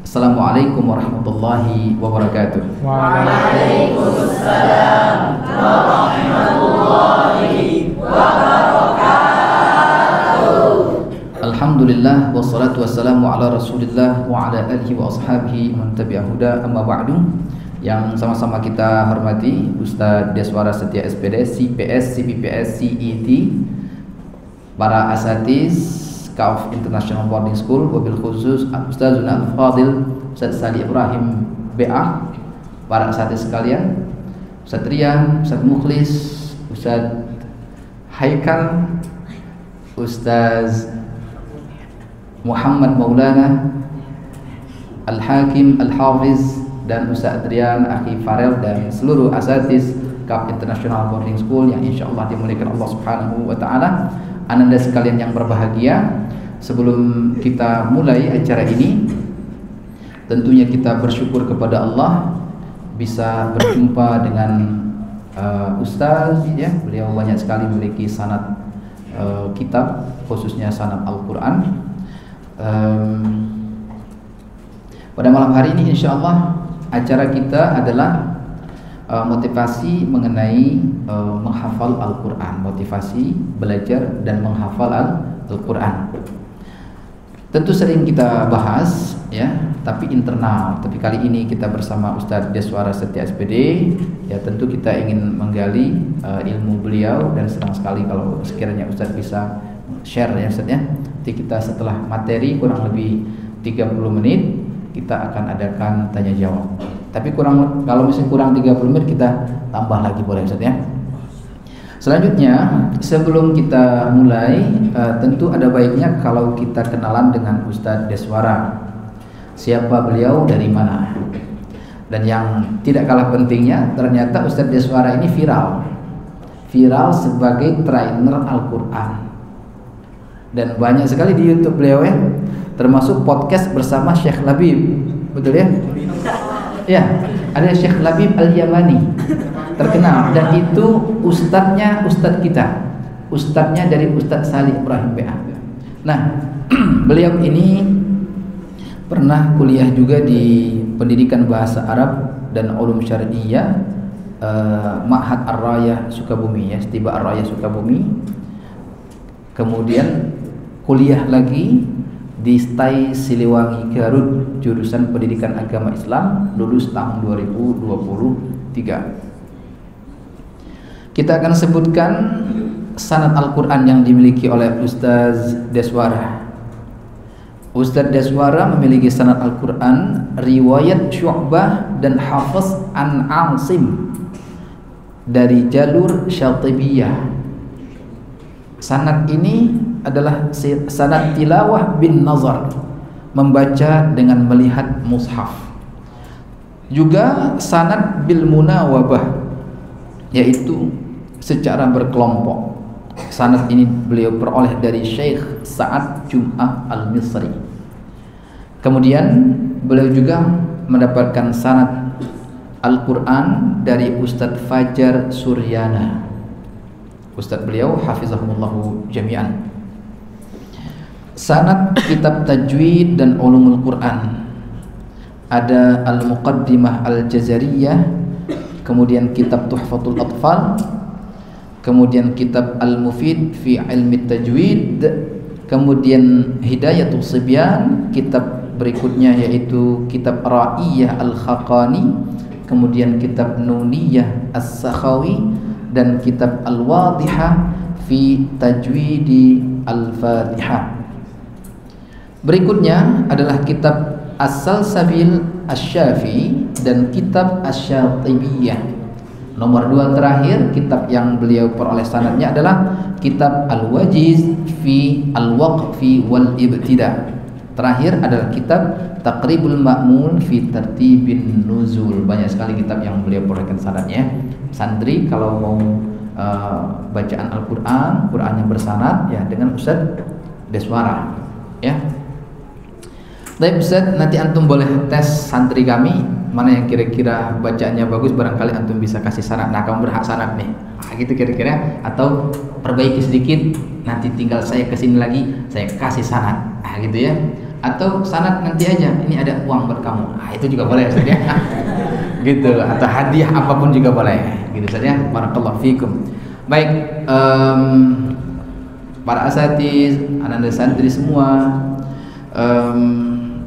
Assalamualaikum warahmatullahi wabarakatuh. Waalaikumsalam warahmatullahi wabarakatuh. Alhamdulillah wassalatu wassalamu ala Rasulillah wa ala alihi wa ashabihi man tabi'ahu huda, amma ba'du. Yang sama-sama kita hormati Ustadz Deswara Setia SPD, CPS, CPPS, CET, para asatiz Kauf International Boarding School, wabil khusus Ustazuna Al-Fadil Ustadz Salih Ibrahim BA, para asatiz sekalian, Ustadz Rian, Ustadz Mukhlis, Ustadz Haikal, Ustadz Muhammad Maulana, Al-Hakim, Al-Hafiz, dan Ustadz Adrian, Akhi Farel, dan seluruh asatiz Kauf International Boarding School yang insya Allah dimuliakan Allah Subhanahu wa Ta'ala. Ananda sekalian yang berbahagia, sebelum kita mulai acara ini, tentunya kita bersyukur kepada Allah bisa berjumpa dengan Ustaz, ya. Beliau banyak sekali memiliki sanad kitab, khususnya sanad Al-Quran. Pada malam hari ini insya Allah acara kita adalah motivasi mengenai menghafal Al-Quran, motivasi belajar dan menghafal Al-Quran. Tentu sering kita bahas, ya, tapi internal. Tapi kali ini kita bersama Ustadz Deswara Setia SPD, ya, tentu kita ingin menggali ilmu beliau, dan senang sekali kalau sekiranya Ustadz bisa share, ya Ustadz, ya. Nanti kita setelah materi kurang lebih 30 menit kita akan adakan tanya jawab. Tapi kalau misalnya kurang 30 menit kita tambah lagi, boleh Ustaz, ya. Selanjutnya, sebelum kita mulai, tentu ada baiknya kalau kita kenalan dengan Ustadz Deswara. Siapa beliau, dari mana? Dan yang tidak kalah pentingnya, ternyata Ustadz Deswara ini viral sebagai trainer Al-Quran. Dan banyak sekali di YouTube beliau, ya, termasuk podcast bersama Syekh Labib, betul ya? Ya, ada Syekh Labib Al-Yamani, terkenal, dan itu ustadznya dari Ustadz Salih Ibrahim BA. Nah, beliau ini pernah kuliah juga di pendidikan bahasa Arab dan ulum syar'iyyah, Ma'had Ar-Raya Sukabumi, ya, Stiba Ar-Raya Sukabumi. Kemudian kuliah lagi di STAI Siliwangi Garut, jurusan pendidikan agama Islam, lulus tahun 2023. Kita akan sebutkan sanad Al-Quran yang dimiliki oleh Ustaz Deswara. Ustaz Deswara memiliki sanad Al-Quran riwayat Syu'bah dan Hafiz an Asim dari jalur Syatibiyah. Sanad ini adalah sanad tilawah bin nazar, membaca dengan melihat mushaf. Juga sanad bil munawabah, yaitu secara berkelompok. Sanad ini beliau peroleh dari Syekh Sa'ad Jum'ah Al-Misri. Kemudian beliau juga mendapatkan sanad Al-Quran dari Ustadz Fajar Suryana. Ustadz beliau hafizahumullahu jami'an. Sanad kitab tajwid dan ulumul Quran, ada Al-Muqaddimah Al-Jazariyah, kemudian kitab Tuhfatul Atfal, kemudian kitab Al-Mufid fi ilmi tajwid, kemudian Hidayatul Sibyan, kitab berikutnya yaitu kitab Ra'iyah Al-Khaqani, kemudian kitab Nuniyah As-Sakhawi, dan kitab Al-Wadihah fi tajwidi Al-Fatihah. Berikutnya adalah kitab As-Salsabil Asy-Syafi'i dan kitab Asy-Syatibiyah. Nomor 2 terakhir, kitab yang beliau peroleh sanadnya adalah kitab Al-Wajiz fi Al-Waqfi wal Ibtida. Terakhir adalah kitab Taqribul Ma'mun fi Tartibin Nuzul. Banyak sekali kitab yang beliau perolehkan sanadnya. Santri kalau mau bacaan Al-Quran, Quran yang bersanad, ya, dengan Ustadz Deswara, ya. Baik Ustadz, nanti antum boleh tes santri kami mana yang kira-kira bacaannya bagus, barangkali antum bisa kasih sanad. Nah, kamu berhak sanad nih, nah, gitu kira-kira, atau perbaiki sedikit, nanti tinggal saya kesini lagi, saya kasih sanad, nah, gitu ya. Atau sanad nanti aja, ini ada uang buat kamu. Itu juga boleh Ustaz ya. Gitu, atau hadiah apapun juga boleh. Gitu Ustaz ya. Barakallahu fikum. Baik, para asatiz, anak-anak santri semua,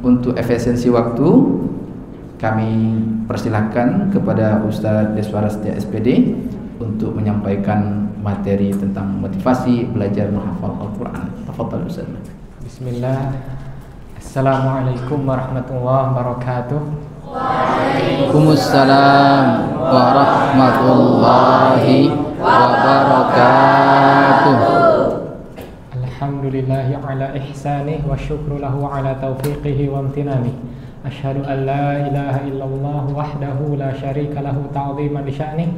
untuk efisiensi waktu kami persilahkan kepada Ustaz Deswara Setia SPD untuk menyampaikan materi tentang motivasi belajar menghafal Al-Quran. Tafadhal Ustaz. Bismillah. Assalamualaikum warahmatullahi wabarakatuh. Waalaikumsalam warahmatullahi wabarakatuh. Alhamdulillahi ala ihsanih wa syukru lahu ala taufiqihi wa amtinani. Asyhadu an la ilaha illallah wahdahu la syarika lahu ta'ziman li sya'nih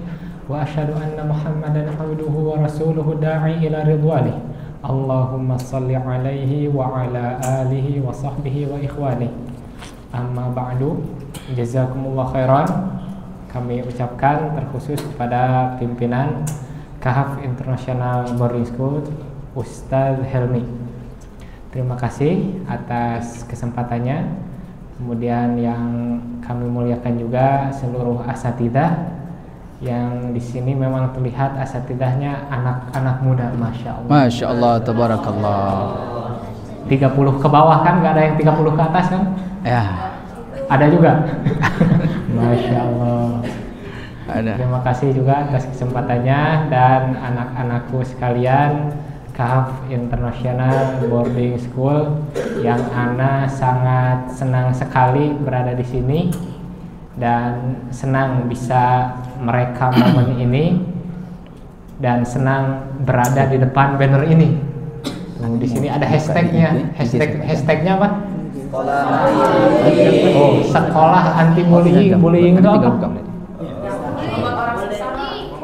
wa asyhadu anna Muhammadan abduhu wa rasuluhu da'i ila ridwanih. Allahumma salli alaihi wa ala alihi wa sahbihi wa ikhwani. Amma ba'du, jazakumullah khairan. Kami ucapkan terkhusus kepada pimpinan Kahf International Boarding School, Ustaz Helmi. Terima kasih atas kesempatannya. Kemudian yang kami muliakan juga seluruh asatidzah yang di sini memang terlihat asatidahnya anak-anak muda, masya Allah. Masya Allah, tabarakallah. 30 ke bawah kan, nggak ada yang 30 ke atas kan? Ya. Ada juga. Masya Allah. Ada. Terima kasih juga atas kesempatannya dan anak-anakku sekalian Kahf International Boarding School yang Ana sangat senang sekali berada di sini dan senang bisa merekam momen ini dan senang berada di depan banner ini. Di sini ada hashtagnya. Hashtagnya apa? Oh, sekolah anti bullying. Bullying itu apa?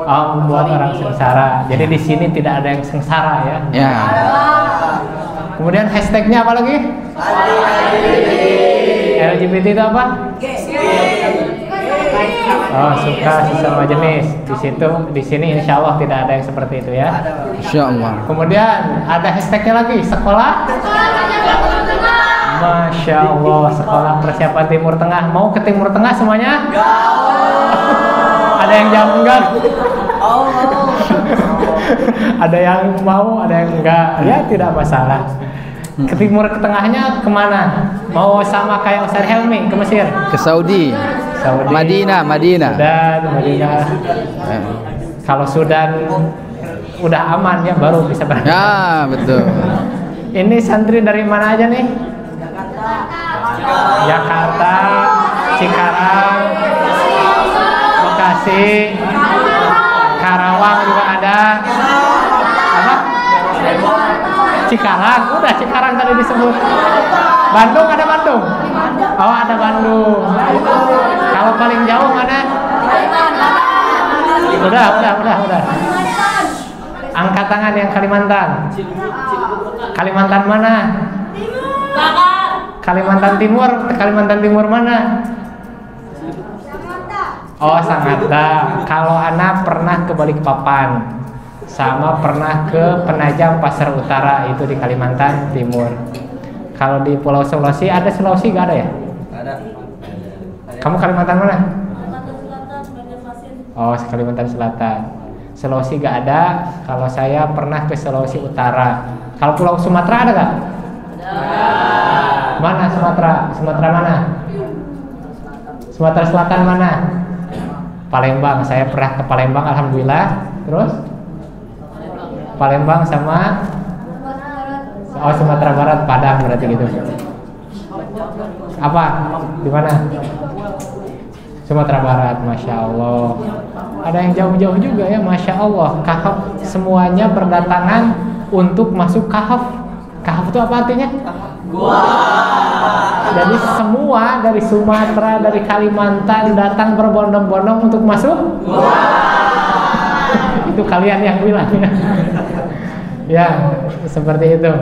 Oh, membuat orang sengsara. Jadi di sini tidak ada yang sengsara ya. Ya. Kemudian hashtagnya apa lagi? LGBT itu apa? Oh, suka sesama jenis. Di sini insya Allah tidak ada yang seperti itu ya. Insya Allah. Kemudian ada hashtagnya lagi, sekolah. Masya Allah, sekolah persiapan Timur Tengah. Mau ke Timur Tengah semuanya? Ada yang jawab enggak? Ada yang mau, ada yang enggak. Ya tidak masalah. Ke Timur Tengahnya kemana? Mau sama kayak Ustaz Helmi ke Mesir? Ke Saudi. Madinah. Sudan, Madinah. Kalau Sudan udah aman ya baru bisa berangkat. Ya, betul. Ini santri dari mana aja nih? Jakarta, Cikarang, Bekasi, Karawang juga ada. Apa? Cikarang, udah Cikarang tadi disebut. Bandung ada Bandung. Oh, ada Bandung. Kalau paling jauh mana? Udah. Angkat tangan yang Kalimantan. Kalimantan mana? Kalimantan Timur. Kalimantan Timur mana? Oh, Sangatta. Kalau anak pernah ke Balikpapan sama pernah ke Penajam Pasar Utara, itu di Kalimantan Timur. Kalau di Pulau Sulawesi, ada Sulawesi nggak ada ya? Ada. Kamu Kalimantan mana? Kalimantan Selatan, Banjarmasin. Oh, Kalimantan Selatan. Sulawesi nggak ada. Kalau saya pernah ke Sulawesi Utara. Kalau Pulau Sumatera ada nggak? Ada. Mana Sumatera? Sumatera mana? Sumatera Selatan mana? Palembang. Saya pernah ke Palembang, alhamdulillah. Terus? Palembang sama? Oh, Sumatera Barat, Padang berarti gitu. Apa? Di mana? Sumatera Barat, masya Allah. Ada yang jauh-jauh juga ya, masya Allah. Kahf semuanya berdatangan untuk masuk kahf. Kahf itu apa artinya? Gua. Jadi semua dari Sumatera, dari Kalimantan datang berbondong-bondong untuk masuk. Gua. Itu kalian yang bilang ya. Ya, seperti itu.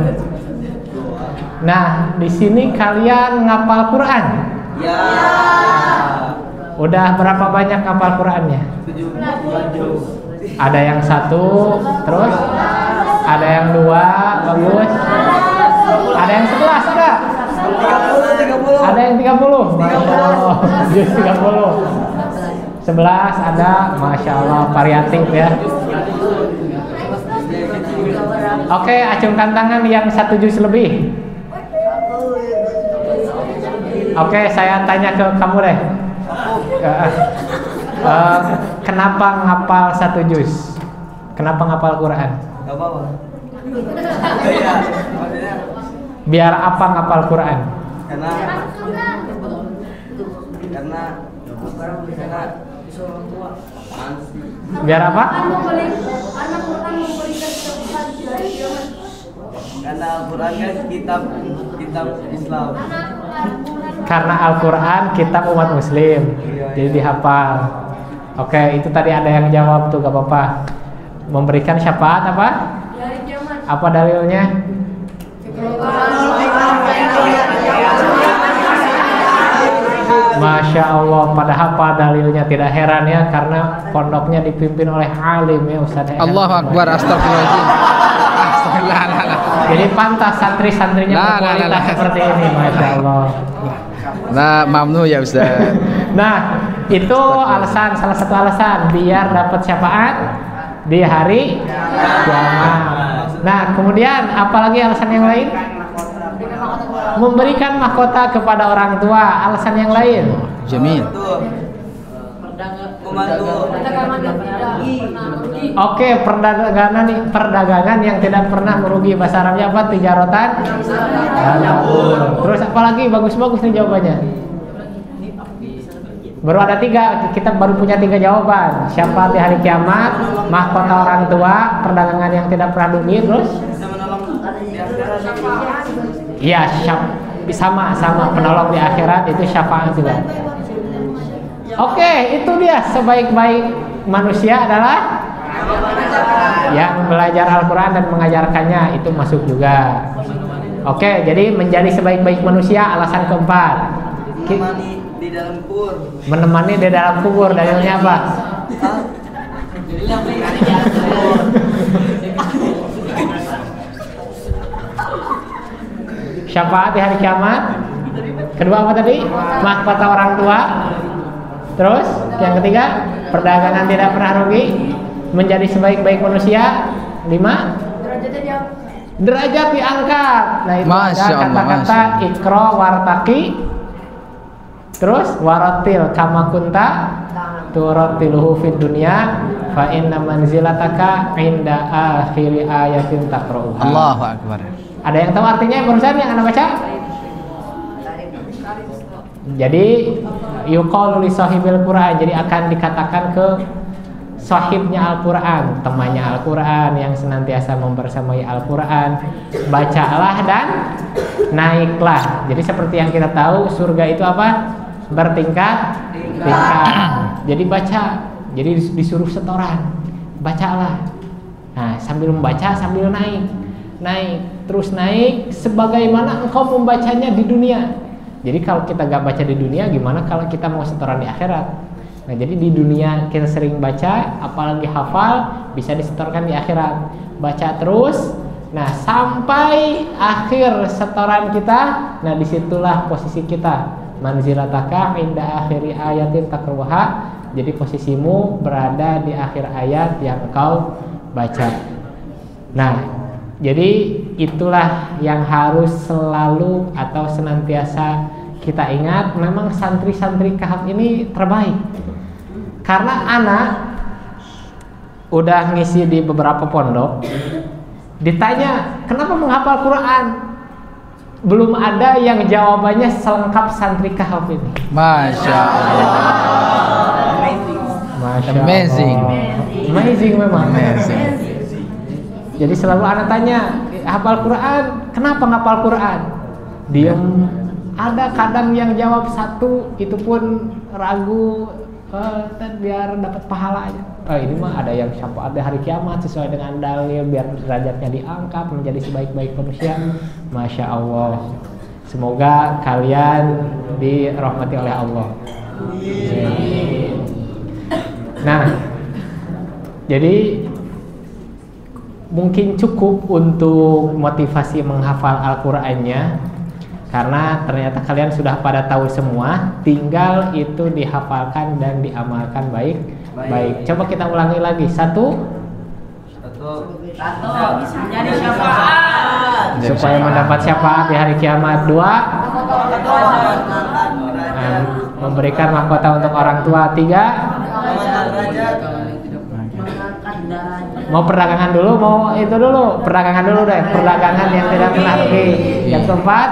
Nah, di sini kalian ngapal Quran? Ya. Udah berapa banyak ngapal Qurannya? 7. Ada yang 1, terus ada yang 2, bagus. Ada yang 11, ada? Ada yang 30? Masya Allah. Juz 30. 11 ada, Masya Allah, variatif ya. Oke, acungkan tangan yang 1 juz lebih. Oke, saya tanya ke kamu deh. Kenapa ngapal 1 juz? Kenapa ngapal Quran? Gak apa-apa. Biar apa ngapal Quran? Karena Biar apa? Karena Al-Quran kan kitab Islam. Karena Al-Quran kitab umat muslim, jadi dihafal. Oke, itu tadi ada yang jawab tuh, gak apa-apa. Memberikan syafaat apa? Apa dalilnya? Masya Allah, padahal apa dalilnya? Tidak heran ya, karena pondoknya dipimpin oleh alim ya Ustaz. Allahu Akbar, astagfirullahaladzim. Astagfirullahaladzim. Jadi pantas santri-santrinya berkualitas seperti ini, Masya Allah. Nah, mamnu ya Ustaz. Nah, itu alasan, salah satu alasan biar dapat syafaat di hari kiamat. Nah, kemudian apalagi alasan yang lain? Memberikan mahkota kepada orang tua. Alasan yang lain? Jamil. Oke, perdagangan yang tidak pernah merugi. Bahasa Arabnya apa? Tijarotan. Terus apalagi bagus-bagus nih jawabannya. Baru ada 3, kita baru punya 3 jawaban. Syafaat di hari kiamat, mahkota orang tua, perdagangan yang tidak pernah rugi, terus? Iya, sama penolong di akhirat itu syafaat juga. Oke, itu dia, sebaik-baik manusia adalah yang belajar Al-Quran dan mengajarkannya, itu masuk juga. Oke, jadi menjadi sebaik-baik manusia, alasan keempat. Menemani di dalam kubur, dalilnya apa? Syafaat di hari kiamat. Kedua apa tadi? Mahkota orang tua. Terus yang ketiga, perdagangan tidak pernah rugi. Menjadi sebaik-baik manusia. 5, derajat diangkat. Nah, itu ada kata-kata ikro wartaki. Terus waratil kama kunta turatiluhu fid dunya fa inna manzilataka inda akhiri ayatin taqra'uha. Allahu Akbar. Ada yang tahu artinya barusan yang Anda baca? Jadi yuqalu li sahibil Qur'an, jadi akan dikatakan ke sahibnya Al-Qur'an, temannya Al-Qur'an yang senantiasa membersamai Al-Qur'an, bacalah dan naiklah. Jadi seperti yang kita tahu, surga itu apa? Bertingkat-tingkat. Jadi baca, jadi disuruh setoran. Bacalah. Nah, sambil membaca sambil naik. Terus naik sebagaimana engkau membacanya di dunia. Jadi kalau kita gak baca di dunia, gimana kalau kita mau setoran di akhirat? Nah, jadi di dunia kita sering baca, apalagi hafal, bisa disetorkan di akhirat. Baca terus, nah sampai akhir setoran kita, nah disitulah posisi kita. Manzilataka inda akhiri ayatin taqra'uha. Jadi posisimu berada di akhir ayat yang engkau baca. Nah, jadi itulah yang harus selalu atau senantiasa kita ingat. Memang santri-santri Kahf ini terbaik. Karena anak udah ngisi di beberapa pondok, ditanya kenapa menghafal Quran, belum ada yang jawabannya selengkap santri Kahf ini. Masya Allah. Masya Amazing. Allah. Amazing memang. Amazing. Jadi selalu anak tanya, hafal Quran, kenapa ngapal Quran? Diam. Ada kadang yang jawab satu, itu pun ragu, biar dapat pahala aja. Ini mah ada yang syafaat di hari kiamat sesuai dengan dalil, biar derajatnya diangkat menjadi sebaik-baik manusia. Masya Allah. Semoga kalian dirahmati oleh Allah. Nah, jadi mungkin cukup untuk motivasi menghafal Al-Qur'annya. Karena ternyata kalian sudah pada tahu semua, tinggal itu dihafalkan dan diamalkan baik. Coba kita ulangi lagi. Satu. Menjadi syafaat. Supaya mendapat syafaat di hari kiamat. Dua. Memberikan mahkota untuk orang tua. Tiga. Mau perdagangan dulu, mau itu dulu. Perdagangan dulu deh. Perdagangan yang tidak pernah rugi. Yang keempat,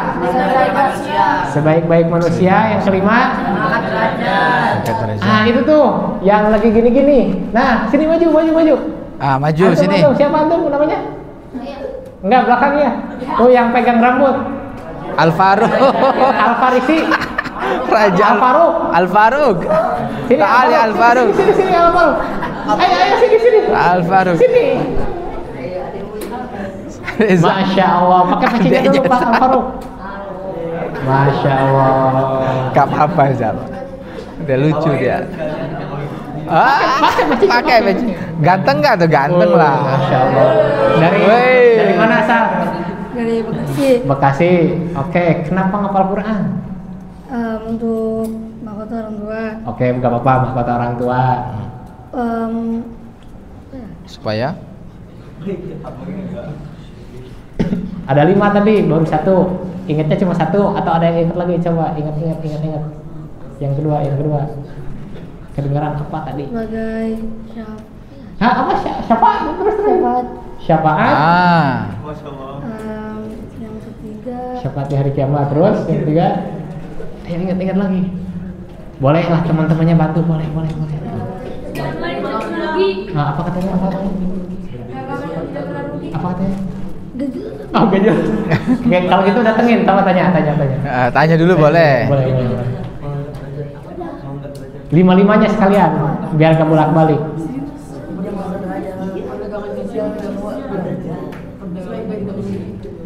sebaik-baik manusia. Yang kelima, itu tuh yang lagi gini-gini. Nah, sini maju. Maju antum, sini. Siapa antum namanya? Enggak, belakangnya. Tuh yang pegang rambut. Al-Faruq. Al-Farisi. Raja Al-Faruq. Al-Faruq. Ta'ali Al-Faruq. Sini Al-Faruq. Ayo sini. Al-Faruq. Sini. Masya Allah. Pakai pacinya dulu Pak Al-Faruq. Masya Allah. Gak apa-apa, Zal. Udah lucu dia. Pakai baju. Ganteng nggak tuh? Ganteng lah. Masya Allah. Dari mana asal? Dari Bekasi. Bekasi. Oke. Kenapa ngapal Quran? Untuk mahkota orang tua. Oke, nggak apa-apa mahkota orang tua. Supaya? Ada 5 tadi, baru 1. Ingatnya cuma 1 atau ada yang ingat lagi? Coba ingat. Yang kedua. Kedengaran apa tadi? Sebagai Apa syafaat? Terus. Syafaat. yang ketiga. Syafaat di hari kiamat. Terus yang ketiga. Ayo ingat lagi. Boleh lah teman-temannya bantu, boleh. Nah, apa katanya? Apa katanya? Gak jelas. Oke, kalau gitu datengin, tanya. Tanya dulu boleh. Boleh. 5-5-nya sekalian, biar gak bolak-balik.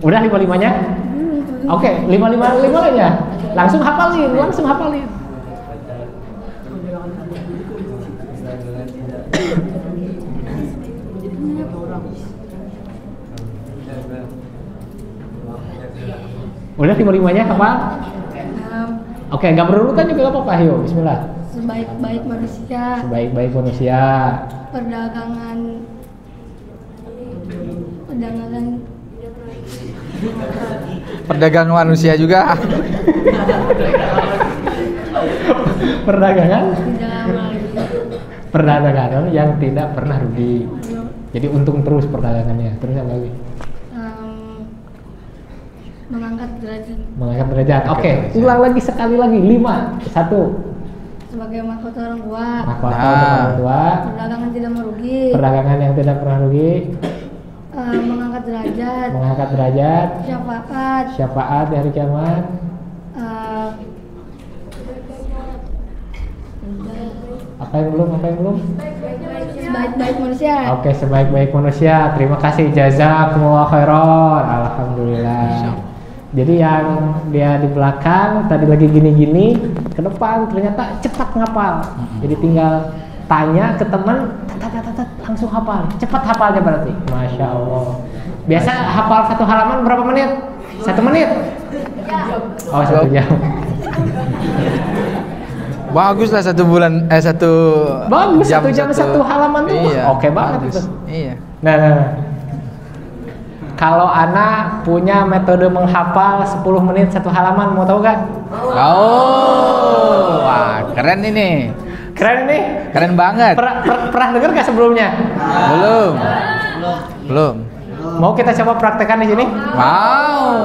Udah 5-5-nya? Oke, 5-5-5-nya. Langsung hafalin. Udah 5-5-nya hafal? Oke, gak berurutan juga gak apa-apa. Ayo, bismillah. Sebaik-baik manusia. Perdagangan manusia juga. Perdagangan yang tidak pernah rugi. Jadi untung terus perdagangannya. Terus apa lagi? Mengangkat derajat. Oke, ulang lagi sekali lagi. 5. 1. Sebagai mahkota orang tua. Orang tua. Perdagangan tidak merugi. Perdagangan yang tidak pernah rugi. Mengangkat derajat. Syafaat di hari kiamat. Apa yang belum? Sebaik-baik manusia. Oke, sebaik-baik manusia. Terima kasih, jazakumullah khairan. Alhamdulillah. Jadi yang dia di belakang tadi lagi gini-gini, ke depan ternyata cepat ngapal. Jadi tinggal tanya ke teman, langsung hafal. Cepat hafalnya berarti. Masya Allah. Biasa hafal 1 halaman berapa menit? 1 menit? Oh, 1 jam. Bagus lah 1 bulan, 1 bagus, jam 1 jam 1 halaman tuh. Iya, oke banget bagus. itu. Iya. Nah. Kalau Ana punya metode menghafal 10 menit 1 halaman, mau tahu gak? Wah, keren ini. Keren banget. Pernah dengar gak sebelumnya? Belum. Mau kita coba praktekkan di sini? Mau.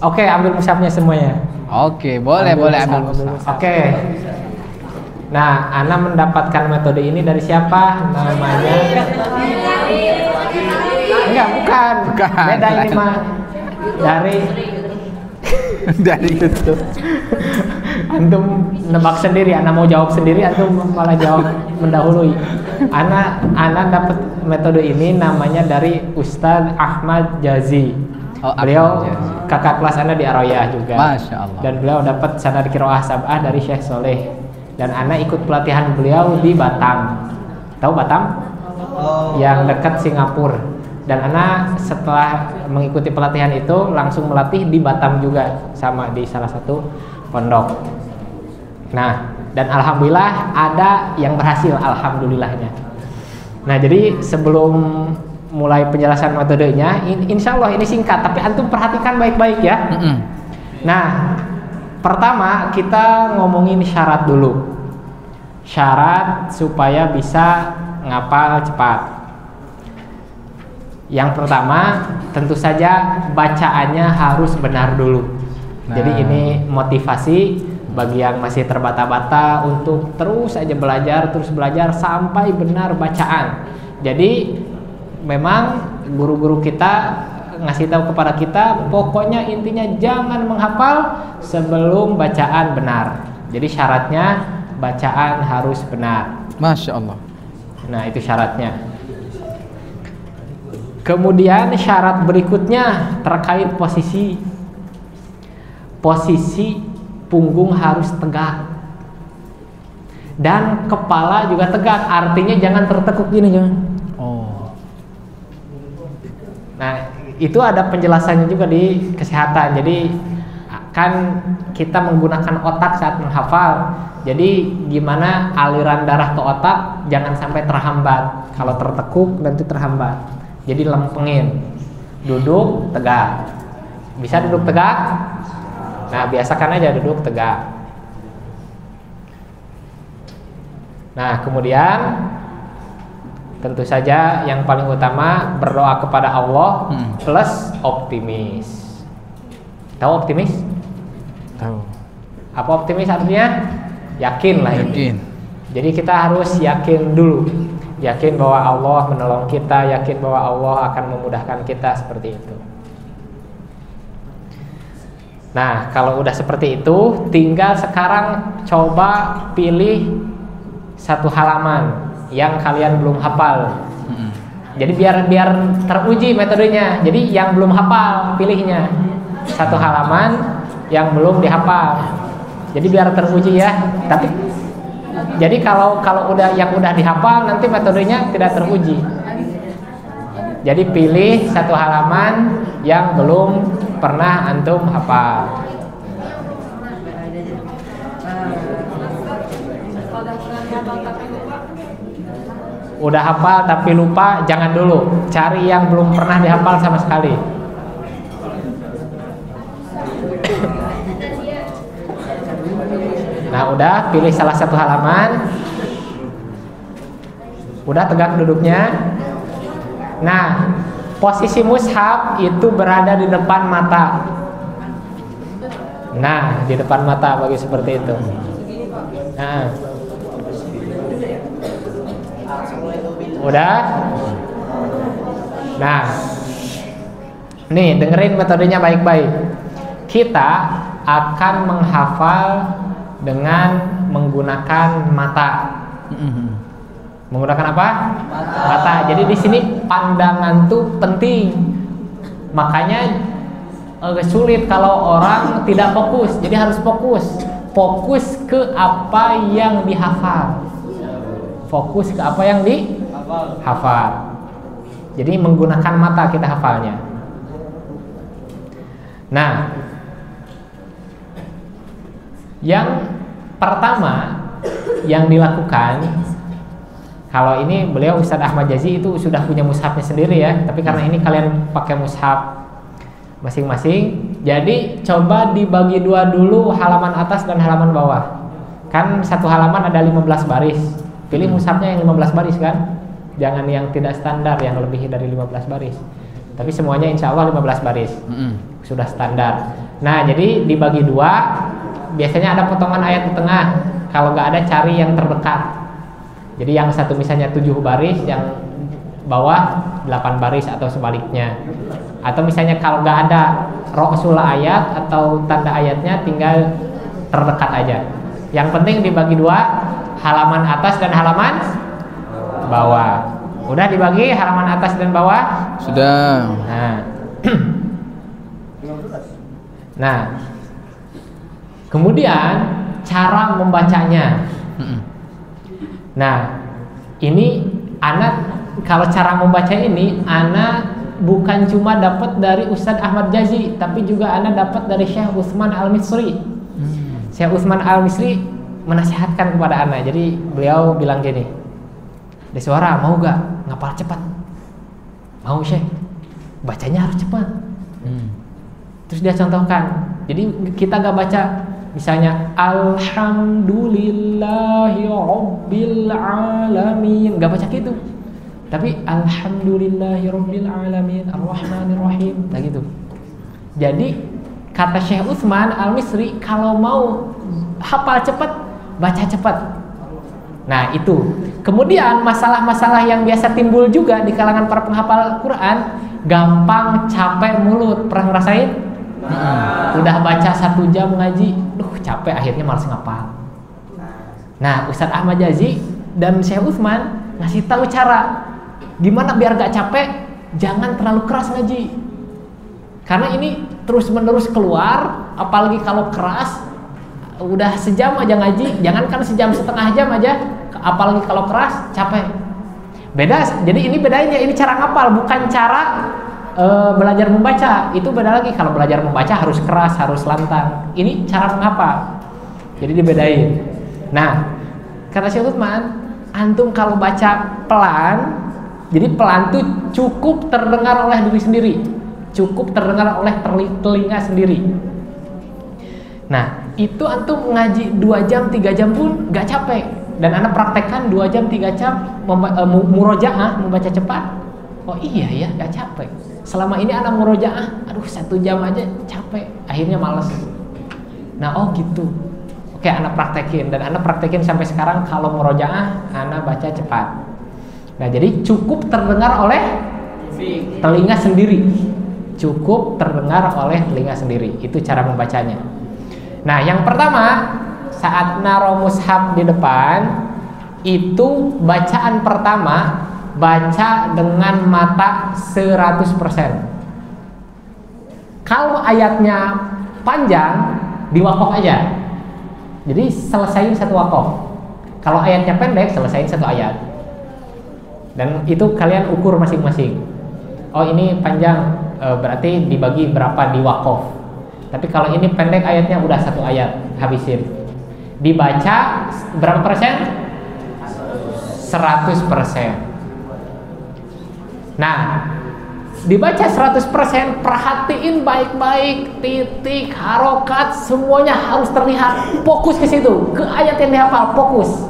Oke, ambil mushafnya semuanya. Oke, boleh ambil mushaf. Oke. Nah, Ana mendapatkan metode ini dari siapa? Namanya? Enggak, bukan. Beda ini mah. Dari YouTube. Antum nebak sendiri, Ana mau jawab sendiri, antum malah jawab mendahului. Ana dapat metode ini namanya dari Ustadz Ahmad Jazi. Beliau kakak kelas Ana di Aroyah juga. Masya Allah. Dan beliau dapat sanad qiraah sab'ah dari Syekh Soleh. Dan Ana ikut pelatihan beliau di Batam. Tahu Batam? Yang dekat Singapura. Dan Ana setelah mengikuti pelatihan itu langsung melatih di Batam juga, sama di salah satu pondok. Nah, dan alhamdulillah ada yang berhasil, alhamdulillahnya. Nah, jadi sebelum mulai penjelasan metodenya, insya Allah ini singkat, tapi antum perhatikan baik-baik ya. Nah, pertama kita ngomongin syarat dulu. Syarat supaya bisa ngapal cepat. Yang pertama, tentu saja bacaannya harus benar dulu. Jadi ini motivasi bagi yang masih terbata-bata untuk terus aja belajar, terus belajar sampai benar bacaan. Jadi memang guru-guru kita ngasih tahu kepada kita, pokoknya intinya jangan menghafal sebelum bacaan benar. Jadi syaratnya bacaan harus benar. Masya Allah. Nah, itu syaratnya. Kemudian syarat berikutnya terkait posisi. Posisi punggung harus tegak dan kepala juga tegak. Artinya jangan tertekuk gini, jangan. Oh. Nah, itu ada penjelasannya juga di kesehatan. Jadi kan kita menggunakan otak saat menghafal. Jadi gimana aliran darah ke otak jangan sampai terhambat. Kalau tertekuk nanti terhambat. Jadi lempengin. Duduk tegak. Bisa duduk tegak? Nah, biasakan aja duduk tegak. Nah, kemudian tentu saja yang paling utama berdoa kepada Allah plus optimis. Tahu optimis? Tahu. Apa optimis artinya? Yakin lah. Yakin. Jadi kita harus yakin dulu. Yakin bahwa Allah menolong kita, yakin bahwa Allah akan memudahkan kita, seperti itu. Nah, kalau udah seperti itu, tinggal sekarang coba pilih satu halaman yang kalian belum hafal. Jadi biar teruji metodenya. Jadi yang belum hafal pilihnya satu halaman yang belum dihafal. Jadi biar teruji ya. Tapi jadi kalau udah yang udah dihafal nanti metodenya tidak teruji. Jadi pilih satu halaman yang belum pernah antum hafal. Udah hafal tapi lupa, jangan dulu. Cari yang belum pernah dihafal sama sekali. Nah, udah pilih salah satu halaman. Udah tegak duduknya. Nah, posisi mushaf itu berada di depan mata. Nah, di depan mata bagi seperti itu. Nah, udah. Nah, nih dengerin metodenya baik-baik. Kita akan menghafal dengan menggunakan mata. Menggunakan apa? Mata. Jadi di sini pandangan tuh penting. Makanya sulit kalau orang tidak fokus. Jadi harus fokus. Fokus ke apa yang dihafal. Fokus ke apa yang dihafal. Jadi menggunakan mata kita hafalnya. Nah, yang pertama yang dilakukan, kalau ini beliau Ustadz Ahmad Jazi itu sudah punya mushafnya sendiri ya, tapi karena ini kalian pakai mushaf masing-masing, jadi coba dibagi dua dulu, halaman atas dan halaman bawah. Kan satu halaman ada 15 baris. Pilih mushafnya yang 15 baris kan, jangan yang tidak standar yang lebih dari 15 baris. Tapi semuanya insya Allah 15 baris, sudah standar. Nah, jadi dibagi dua. Biasanya ada potongan ayat di tengah. Kalau nggak ada, cari yang terdekat. Jadi yang satu misalnya 7 baris, yang bawah 8 baris atau sebaliknya. Atau misalnya kalau nggak ada rasul ayat atau tanda ayatnya, tinggal terdekat aja. Yang penting dibagi dua, halaman atas dan halaman bawah. Udah dibagi halaman atas dan bawah? Sudah. Nah, kemudian cara membacanya. Nah, ini anak kalau cara membaca ini anak bukan cuma dapat dari Ustadz Ahmad Jazi, tapi juga ana dapat dari Syekh Utsman Al-Misri. Syekh Utsman Al-Misri menasihatkan kepada ana. Jadi beliau bilang gini, Deswara mau gak ngapal cepat? Mau Syekh, bacanya harus cepat. Terus dia contohkan, jadi kita gak baca misalnya Alhamdulillahi Rabbil Alamin, gak baca gitu, tapi Alhamdulillahi Rabbil Alamin Ar-Rahmanir-Rahim, nah gitu. Jadi kata Syekh Utsman Al-Misri, kalau mau hafal cepat, baca cepat. Nah itu. Kemudian masalah-masalah yang biasa timbul juga di kalangan para penghafal Quran, gampang capek mulut. Pernah ngerasain? Udah baca 1 jam ngaji, capek, akhirnya malas ngapal. Nah Ustadz Ahmad Jazi dan Syekh Utsman ngasih tahu cara gimana biar gak capek. Jangan terlalu keras ngaji, karena ini terus menerus keluar. Apalagi kalau keras, udah sejam aja ngaji, jangankan sejam, setengah jam aja, apalagi kalau keras, capek. Beda. Jadi ini bedanya, ini cara ngapal, bukan cara belajar membaca. Itu beda lagi. Kalau belajar membaca harus keras, harus lantang. Ini cara menghafal, jadi dibedain. Nah kata Syekh Utsman, antum kalau baca pelan, jadi pelan tuh cukup terdengar oleh diri sendiri, cukup terdengar oleh telinga sendiri. Nah itu antum ngaji 2 jam 3 jam pun gak capek. Dan anak praktekkan 2 jam 3 jam murojaah, membaca cepat. Oh iya ya, gak capek. Selama ini anak murojaah, aduh 1 jam aja capek, akhirnya males. Nah oh gitu. Oke, anak praktekin, dan anak praktekin sampai sekarang. Kalau murojaah anak baca cepat. Nah jadi cukup terdengar oleh telinga sendiri, cukup terdengar oleh telinga sendiri. Itu cara membacanya. Nah yang pertama, saat naro mushaf di depan, itu bacaan pertama baca dengan mata 100%. Kalau ayatnya panjang, diwakaf aja. Jadi selesaiin 1 wakaf. Kalau ayatnya pendek, selesaiin 1 ayat. Dan itu kalian ukur masing-masing. Oh ini panjang, berarti dibagi berapa di wakaf. Tapi kalau ini pendek ayatnya, udah 1 ayat, habisin. Dibaca berapa persen? 100%. Nah, dibaca 100%, perhatiin baik-baik, titik, harokat, semuanya harus terlihat. Fokus ke situ, ke ayat yang dihafal, fokus.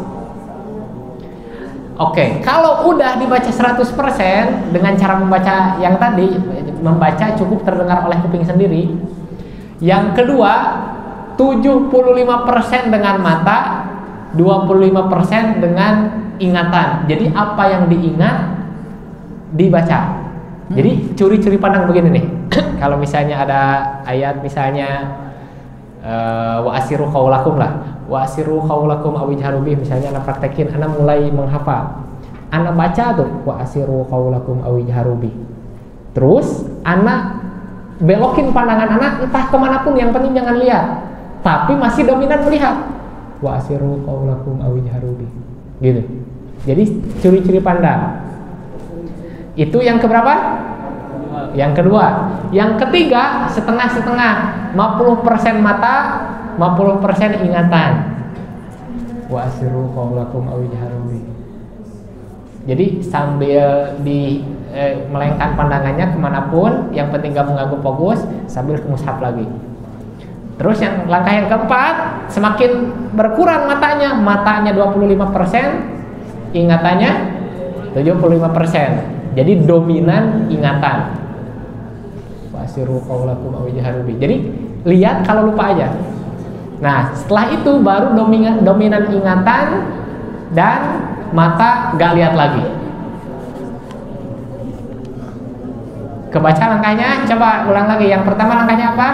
Oke, kalau udah dibaca 100% dengan cara membaca yang tadi, membaca cukup terdengar oleh kuping sendiri. Yang kedua, 75% dengan mata, 25% dengan ingatan. Jadi apa yang diingat dibaca. Jadi curi-curi pandang begini nih. Kalau misalnya ada ayat misalnya wa asiru qaulakum lah, wa asiru qaulakum aw ijharu bih, misalnya anak praktekin, anak mulai menghafal, anak baca tuh wa asiru qaulakum aw ijharu bih. Terus anak belokin pandangan anak entah kemanapun, yang penting jangan lihat, tapi masih dominan melihat. Wa asiru qaulakum aw ijharu bih. Gitu. Jadi curi-curi pandang. Itu yang keberapa? Yang kedua. Yang ketiga, setengah-setengah, 50% mata, 50% ingatan. Wa asiru qaulakum aw ijharu bih. Jadi sambil melengkan pandangannya kemanapun, yang penting gak mengganggu fokus, sambil ke mushaf lagi. Terus yang langkah yang keempat, semakin berkurang matanya 25%, ingatannya 75%. Jadi dominan ingatan. Wasiru qaulakum aw ijharu bih. Jadi lihat kalau lupa aja. Nah, setelah itu baru dominan ingatan dan mata gak lihat lagi. Kebaca langkahnya, coba ulang lagi. Yang pertama langkahnya apa?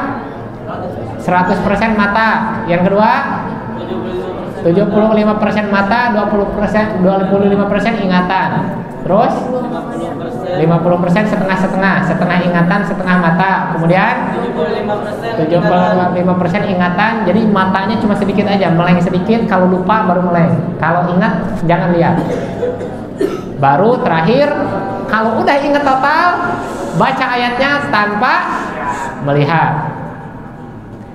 100% mata. Yang kedua 75% mata, 25% ingatan. Terus 50% setengah-setengah, setengah ingatan, setengah mata. Kemudian 75% ingatan. Jadi matanya cuma sedikit aja, meleng sedikit. Kalau lupa baru meleng. Kalau ingat jangan lihat. Baru terakhir, kalau udah ingat total baca ayatnya tanpa melihat.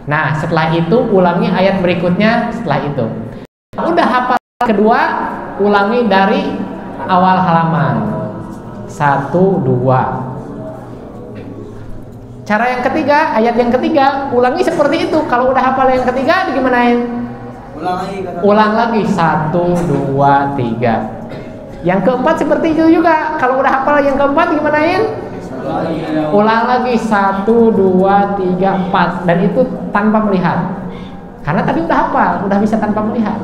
Nah, setelah itu ulangi ayat berikutnya setelah itu. Udah hafal kedua, ulangi dari awal halaman. 1, 2. Cara yang ketiga, ayat yang ketiga, ulangi seperti itu. Kalau udah hafal yang ketiga, digimanain? Ulang lagi 1, 2, 3. Yang keempat seperti itu juga. Kalau udah hafal yang keempat, gimanain? Ulang lagi 1, 2, 3, 4. Dan itu tanpa melihat. Karena tadi udah hafal, udah bisa tanpa melihat.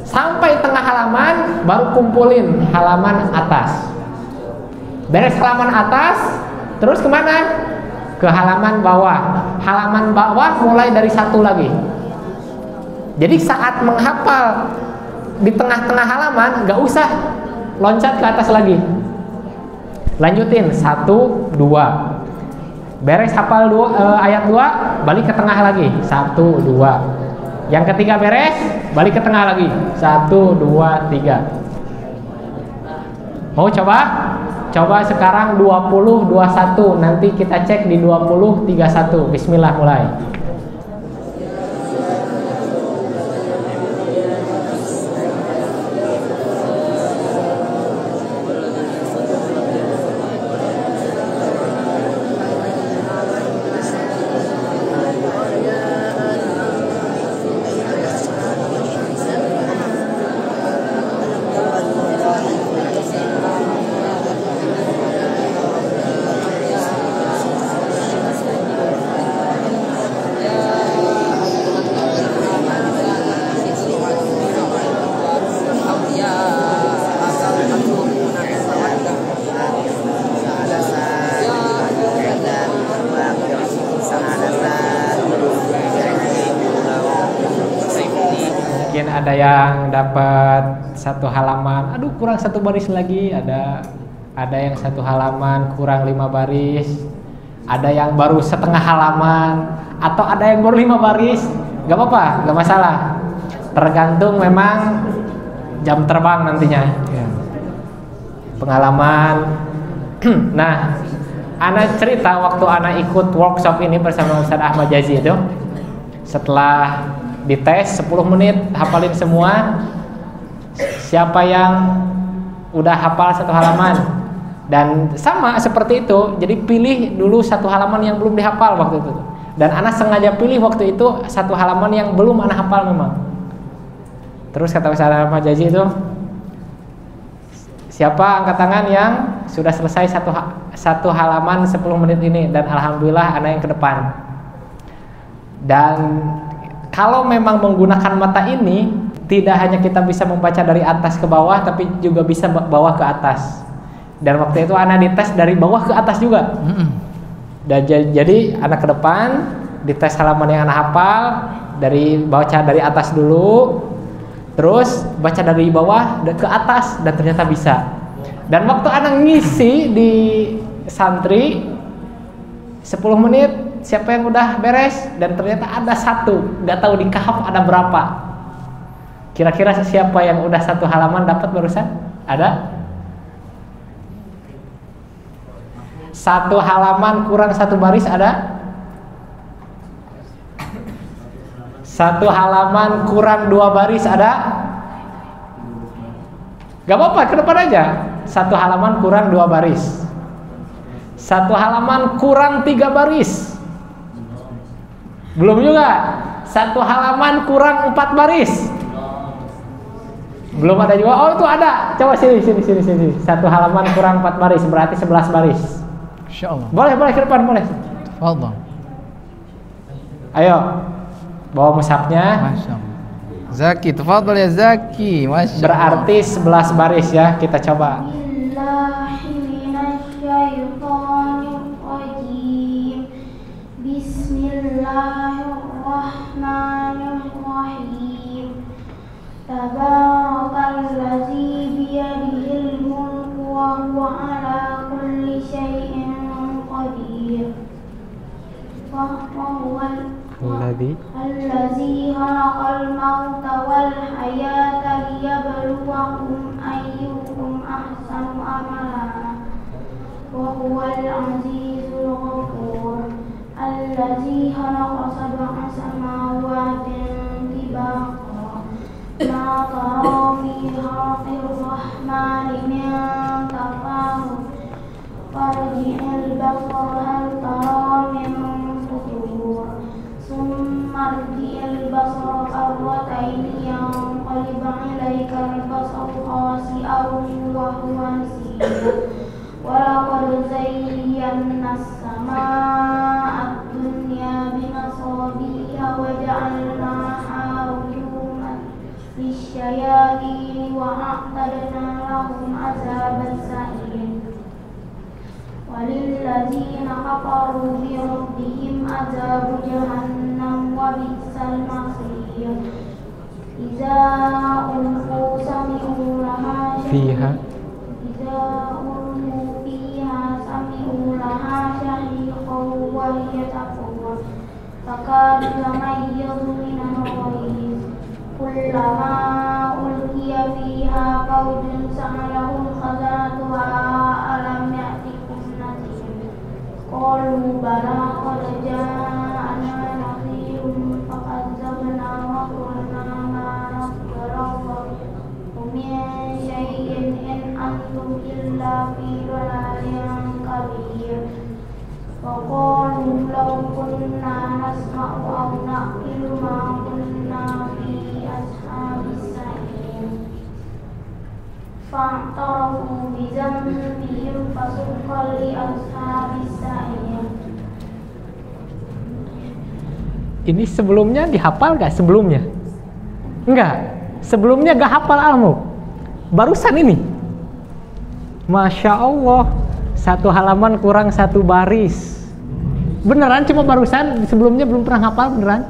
Sampai tengah halaman, baru kumpulin halaman atas. Beres halaman atas, terus kemana? Ke halaman bawah. Halaman bawah mulai dari 1 lagi. Jadi saat menghafal di tengah-tengah halaman, gak usah loncat ke atas lagi. Lanjutin 1, 2. Beres hafal ayat 2, balik ke tengah lagi 1, 2. Yang ketiga beres, balik ke tengah lagi 1, 2, 3. Mau coba? Coba sekarang 20, 21. Nanti kita cek di 20, 31. Bismillah, mulai. Ada yang dapat 1 halaman, aduh kurang 1 baris lagi, ada yang 1 halaman kurang 5 baris, ada yang baru setengah halaman, atau ada yang baru 5 baris. Gak apa-apa, gak masalah, tergantung memang jam terbang nantinya, pengalaman. Nah, ana cerita waktu ana ikut workshop ini bersama Ustaz Ahmad Jazi itu, setelah dites 10 menit hafalin semua. Siapa yang udah hafal 1 halaman, dan sama seperti itu, jadi pilih dulu 1 halaman yang belum dihafal waktu itu. Dan anak sengaja pilih waktu itu 1 halaman yang belum anak hafal memang. Terus kata Ustaz Ahmad Jazi itu, siapa angkat tangan yang sudah selesai satu halaman 10 menit ini? Dan alhamdulillah anak yang ke depan. Dan kalau memang menggunakan mata ini, tidak hanya kita bisa membaca dari atas ke bawah, tapi juga bisa bawah ke atas. Dan waktu itu anak dites dari bawah ke atas juga. Dan jadi anak ke depan dites halaman yang anak hafal, baca dari atas dulu, terus baca dari bawah ke atas, dan ternyata bisa. Dan waktu anak ngisi di santri 10 menit, siapa yang udah beres, dan ternyata ada 1, nggak tahu di kahaf ada berapa. Kira-kira siapa yang udah 1 halaman dapat barusan? Ada? 1 halaman kurang 1 baris ada? 1 halaman kurang 2 baris ada? Gak apa-apa, ke depan aja. 1 halaman kurang 2 baris. 1 halaman kurang 3 baris. Belum juga. 1 halaman kurang 4 baris. Belum ada juga. Oh, itu ada. Coba sini. 1 halaman kurang 4 baris berarti 11 baris. Insyaallah. Boleh ke depan, boleh. Tafadhol. Ayo. Bawa mushafnya. Masyaallah. Zaki, tafadhol ya Zaki. Masyaallah. Berarti 11 baris ya. Kita coba. Bismillahirrahmanirrahim. Tabarakalladzi biyadihil mulku wa huwa ala kulli syai'in qadir. Wa huwal allazi khalaqal mauta wal hayata liyabluwakum ayyukum ahsanu amala. Wa huwal aziz الذي خلق سبع سماوات طباقا ما ترى في خلق الرحمن من تفاوت فارجع البصر هل ترى من فطور ثم ارجع البصر كرتين ينقلب إليك البصر خاسئا وهو حسير ولقد زينا السماء الدنيا بمصابيح وجعلناها رجوما للشياطين وأعتدنا لهم عذاب السعير وللذين كفروا بربهم عذاب جهنم وبئس المصير إذا ألقوا سمعوا لها فيها سمعوا لها شهيقا وهي تفور تكاد تميز من الغيظ كلما ألقي فيها فوج سألهم خزنتها ألم يأتكم نذير قالوا بلى قد جاءنا نذير فكذبنا وقلنا ما نزل الله من شيء إن أنتم إلا في ضلال كبير وقالوا لو كنا نسمع أو نعقل ما كنا في أصحاب السعير فاعترفوا بذنبهم فسحقا لأصحاب السعير. Ini sebelumnya dihafal gak sebelumnya? Enggak. Sebelumnya gak hafal Al-Mulk. Barusan ini. Masya Allah. Satu halaman kurang satu baris. Beneran cuma barusan? Sebelumnya belum pernah hafal beneran?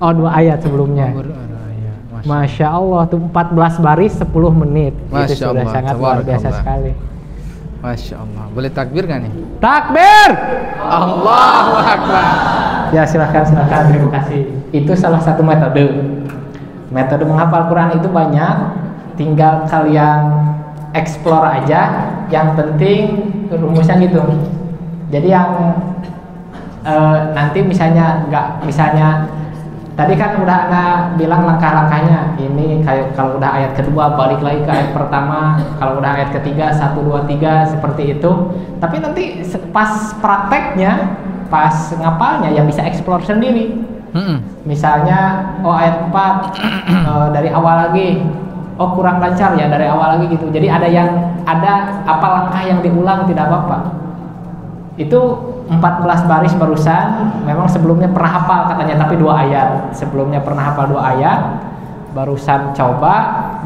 Oh, 2 ayat sebelumnya. Masya Allah. Tuh 14 baris 10 menit. Itu sudah sangat luar biasa sekali. Masya Allah. Boleh takbir gak nih? Takbir! Allahu Akbar. Ya silakan. Terima kasih. Itu salah satu metode. Metode menghafal Quran itu banyak. Tinggal kalian explore aja. Yang penting rumusnya gitu. Jadi yang nanti misalnya tadi kan udah Ana bilang langkah-langkahnya. Ini kayak kalau udah ayat kedua balik lagi ke ayat pertama. Kalau udah ayat ketiga 1, 2, 3 seperti itu. Tapi nanti pas prakteknya, pas ngapalnya yang bisa explore sendiri. Misalnya ayat 4 dari awal lagi. Kurang lancar ya dari awal lagi gitu. Jadi ada apa langkah yang diulang tidak apa-apa. Itu 14 baris barusan. Memang sebelumnya pernah hafal katanya, tapi 2 ayat. Sebelumnya pernah hafal 2 ayat. Barusan coba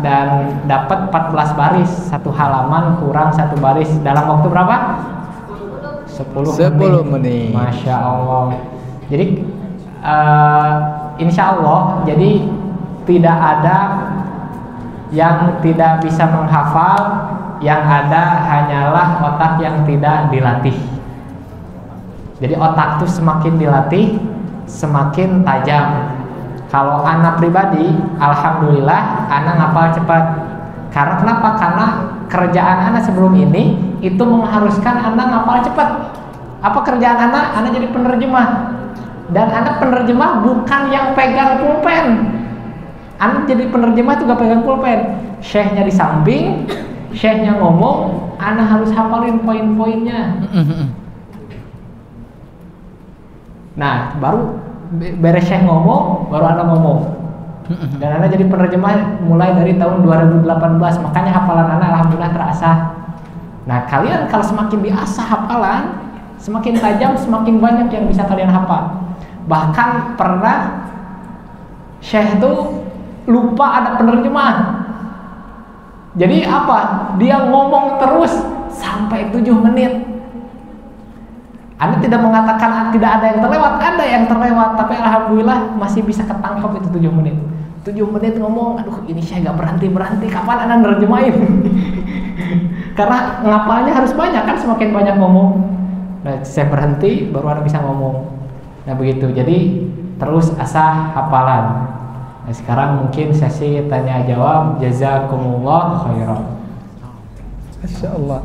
dan dapat 14 baris. 1 halaman kurang 1 baris dalam waktu berapa? 10 menit. Masya Allah. Jadi insya Allah jadi tidak ada yang tidak bisa menghafal, yang ada hanyalah otak yang tidak dilatih. Jadi otak tuh semakin dilatih, semakin tajam. Kalau anak pribadi, alhamdulillah anak ngapal cepat. Karena kenapa? Karena kerjaan anak sebelum ini itu mengharuskan anak ngapal cepat. Apa kerjaan anak? Anak jadi penerjemah. Dan anak penerjemah bukan yang pegang pulpen. Anak jadi penerjemah itu gak pegang pulpen. Syekhnya di samping, syekhnya ngomong, anak harus hafalin poin-poinnya. Nah, baru beres syekh ngomong, baru anak ngomong. Dan anak jadi penerjemah mulai dari tahun 2018. Makanya hafalan anak alhamdulillah terasah. Nah, kalian kalau semakin diasah hafalan, semakin tajam, semakin banyak yang bisa kalian hafal. Bahkan pernah syekh tuh lupa ada penerjemah. Jadi apa? Dia ngomong terus sampai 7 menit. Anda tidak mengatakan tidak ada yang terlewat, ada yang terlewat, tapi alhamdulillah masih bisa ketangkap itu 7 menit. 7 menit ngomong, aduh ini saya gak berhenti-berhenti, kapan Anda nerjemahin? Karena ngapalnya harus banyak kan, semakin banyak ngomong. Nah, saya berhenti baru Anda bisa ngomong. Nah begitu, jadi terus asah hafalan. Nah, sekarang mungkin sesi tanya jawab. Jazakumullah khairan. Masya Allah.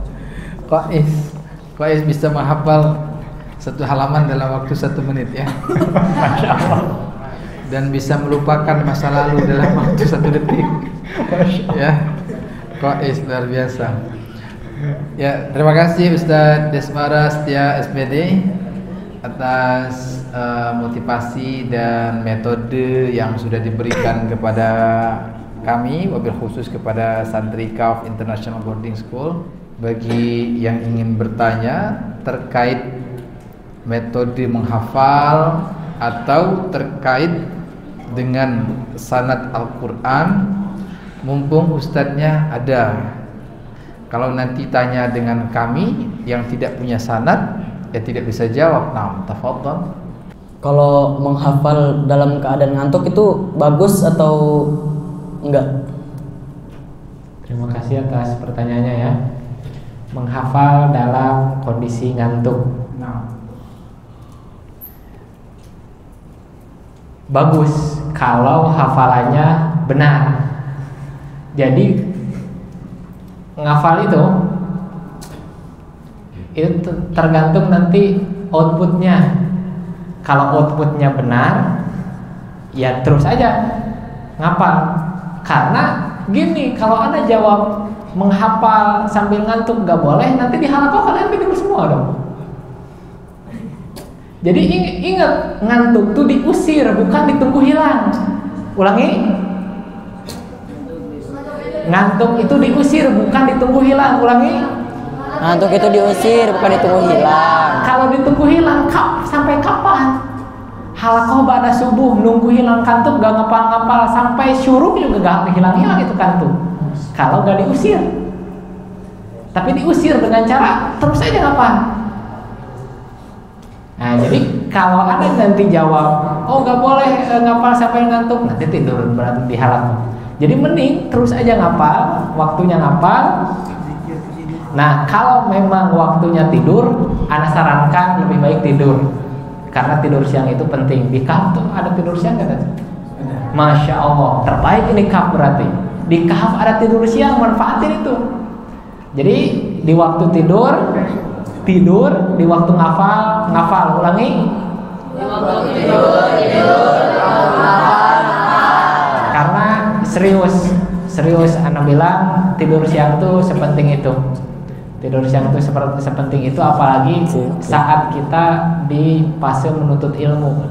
Qais bisa menghafal 1 halaman dalam waktu 1 menit ya. Masya Allah. Dan bisa melupakan masa lalu dalam waktu 1 detik. Ya, luar biasa. Ya, terima kasih Ustadz Desmara Setia SPD atas motivasi dan metode yang sudah diberikan kepada kami, wabil khusus kepada santri KAF International Boarding School. Bagi yang ingin bertanya terkait metode menghafal atau terkait dengan sanad Al-Quran, mumpung ustadznya ada. Kalau nanti tanya dengan kami yang tidak punya sanad, ya tidak bisa jawab. Nah, tafadhal. Kalau menghafal dalam keadaan ngantuk itu bagus atau enggak? Terima kasih atas pertanyaannya ya. Menghafal dalam kondisi ngantuk. Bagus kalau hafalannya benar. Jadi ngafal itu tergantung nanti outputnya. Kalau outputnya benar, ya terus aja ngapal. Karena gini, kalau Anda jawab menghafal sambil ngantuk gak boleh, nanti di halakoh kalian tidur semua dong. Jadi ingat, ngantuk tuh diusir, bukan ditunggu hilang. Ulangi. Ngantuk itu diusir, bukan ditunggu hilang. Ulangi. Ngantuk itu diusir, bukan ditunggu hilang. Kalau ditunggu hilang, sampai kapan? Halakoh ba'da subuh, nunggu hilang kantuk, gak ngapal-ngapal. Sampai syuruk juga gak hilang-hilang itu kantuk. Kalau gak diusir. Tapi diusir dengan cara terus aja ngapal. Nah, jadi kalau ada nanti jawab, oh gak boleh ngapal sampai ngantuk, nanti tidur berarti di halakoh. Jadi mending terus aja ngapal, waktunya ngapal. Nah, kalau memang waktunya tidur, Ana sarankan lebih baik tidur. Karena tidur siang itu penting. Di KAF tuh ada tidur siang gak? Masya Allah, terbaik ini KAF berarti. Di KAF ada tidur siang, manfaatin itu. Jadi di waktu tidur, di waktu ngafal. Ulangi. Di waktu tidur, ngafal. Karena serius Ana bilang tidur siang tuh sepenting itu. Tidur siang itu sepenting itu, apalagi saat kita di fase menuntut ilmu.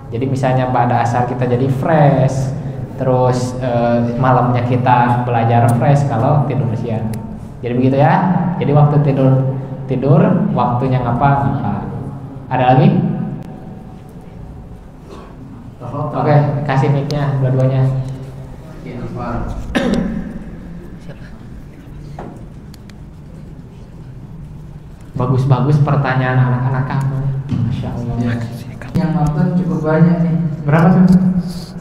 Jadi misalnya pada asar kita jadi fresh, terus malamnya kita belajar fresh kalau tidur siang. Jadi begitu ya. Jadi waktu tidur waktunya ngapa? Ada lagi? Oke, kasih mic-nya dua-duanya. Bagus-bagus pertanyaan anak-anak kamu. Masya Allah. Ya, yang nonton cukup banyak nih. Berapa tuh?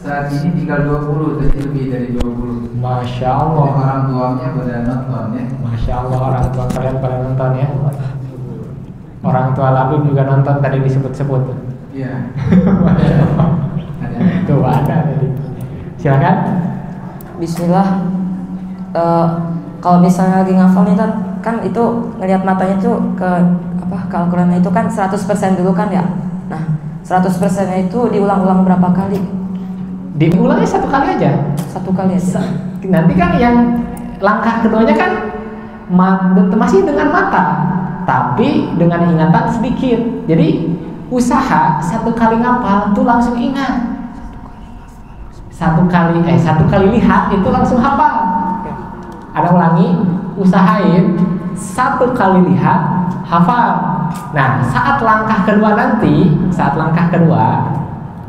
Saat ini tinggal 20, jadi lebih dari 20. Masya Jadi Allah. orang tuanya pada nonton ya. Masya Allah, orang tua kalian pada nonton ya. Orang tua Labib juga nonton tadi disebut-sebut tuh. Iya. Masya Allah. Tuh ada tadi. Silakan. Bismillah. Kalau misalnya lagi ngafal nih kan itu ngelihat matanya tuh ke Al-Quran itu kan 100% dulu kan ya. Nah, 100%-nya itu diulang-ulang berapa kali? Diulangnya 1 kali aja. 1 kali aja. Nanti kan yang langkah keduanya kan masih dengan mata, tapi dengan ingatan sedikit. Jadi usaha 1 kali ngapal tuh langsung ingat. 1 kali lihat itu langsung hafal. Ada ulangi, usahain 1 kali lihat hafal. Nah, saat langkah kedua,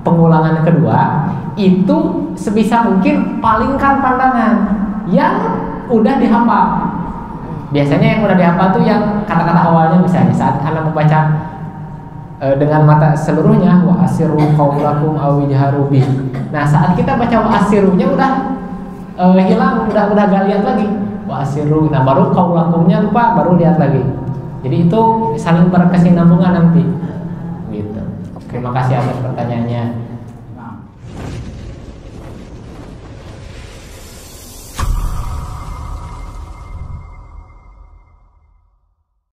pengulangan kedua itu sebisa mungkin palingkan pandangan yang udah dihafal. Biasanya yang udah dihafal tuh yang kata-kata awalnya, misalnya saat Anda membaca dengan mata seluruhnya, wa asirru qaulakum aw ijharu bih. Nah, saat kita baca wa asirrunya udah hilang, udah gak lihat lagi. Wa asirru, nah baru qaulakumnya lupa, baru lihat lagi. Jadi itu saling berkesinambungan nanti. Gitu. Terima kasih atas pertanyaannya.